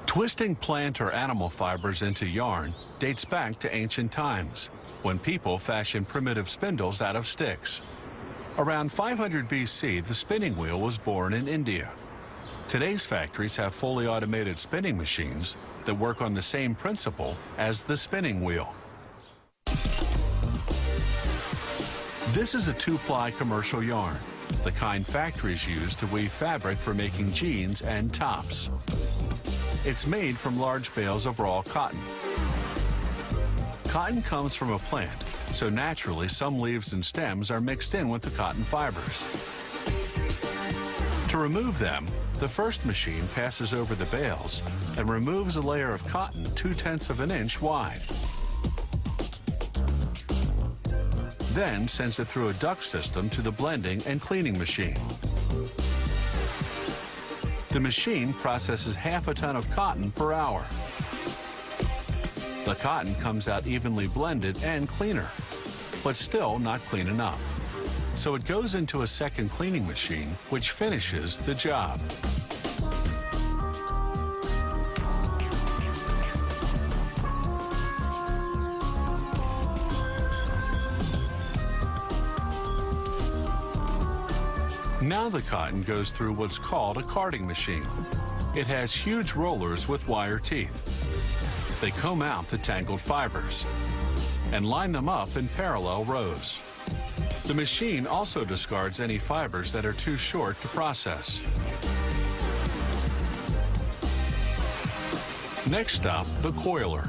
Twisting plant or animal fibers into yarn dates back to ancient times, when people fashioned primitive spindles out of sticks. Around 500 BC, the spinning wheel was born in India. Today's factories have fully automated spinning machines that work on the same principle as the spinning wheel. This is a two-ply commercial yarn, the kind factories use to weave fabric for making jeans and tops. It's made from large bales of raw cotton. Cotton comes from a plant, so naturally some leaves and stems are mixed in with the cotton fibers. To remove them, the first machine passes over the bales and removes a layer of cotton 2/10 of an inch wide. Then sends it through a duct system to the blending and cleaning machine. The machine processes half a ton of cotton per hour. The cotton comes out evenly blended and cleaner, but still not clean enough. So it goes into a second cleaning machine, which finishes the job. Now the cotton goes through what's called a carding machine. It has huge rollers with wire teeth. They comb out the tangled fibers and line them up in parallel rows. The machine also discards any fibers that are too short to process. Next stop, the coiler.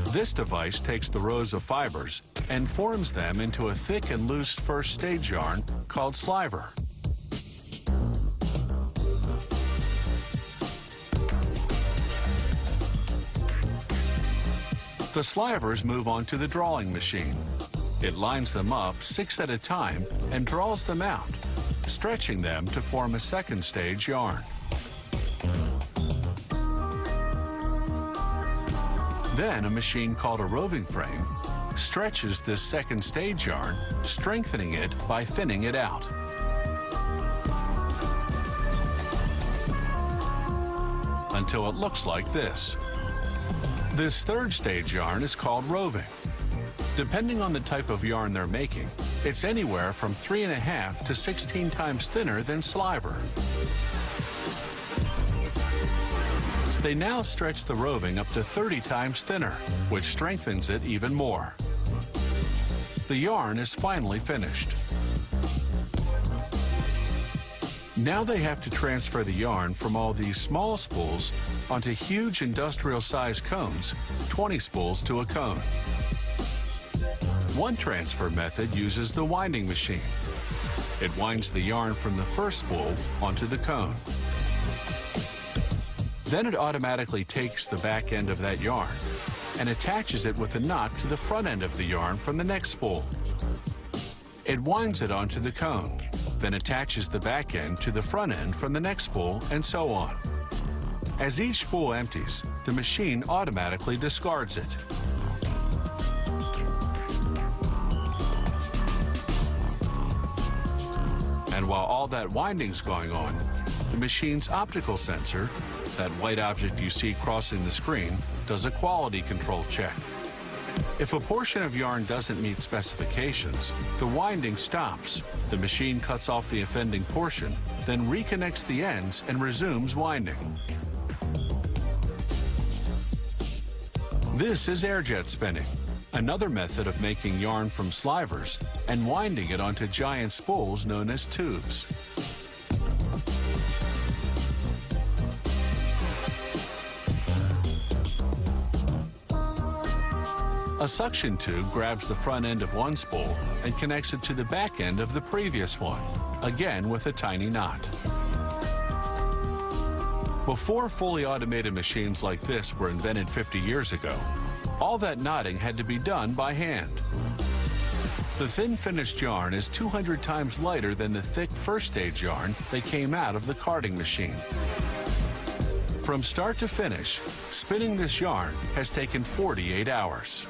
This device takes the rows of fibers and forms them into a thick and loose first stage yarn called sliver. The slivers move on to the drawing machine. It lines them up 6 at a time and draws them out, stretching them to form a second stage yarn. Then a machine called a roving frame stretches this second stage yarn, strengthening it by thinning it out. Until it looks like this. This third stage yarn is called roving. Depending on the type of yarn they're making, it's anywhere from 3.5 to 16 times thinner than sliver. They now stretch the roving up to 30 times thinner, which strengthens it even more. The yarn is finally finished. Now they have to transfer the yarn from all these small spools onto huge industrial-sized cones, 20 spools to a cone. One transfer method uses the winding machine. It winds the yarn from the first spool onto the cone. Then it automatically takes the back end of that yarn and attaches it with a knot to the front end of the yarn from the next spool. It winds it onto the cone, then attaches the back end to the front end from the next spool, and so on. As each spool empties, the machine automatically discards it. And while all that winding's going on, the machine's optical sensor, that white object you see crossing the screen, does a quality control check. If a portion of yarn doesn't meet specifications, the winding stops. The machine cuts off the offending portion, then reconnects the ends and resumes winding. This is air-jet spinning, another method of making yarn from slivers and winding it onto giant spools known as tubes. A suction tube grabs the front end of one spool and connects it to the back end of the previous one, again with a tiny knot. Before fully automated machines like this were invented 50 years ago, all that knotting had to be done by hand. The thin finished yarn is 200 times lighter than the thick first stage yarn that came out of the carding machine. From start to finish, spinning this yarn has taken 48 hours.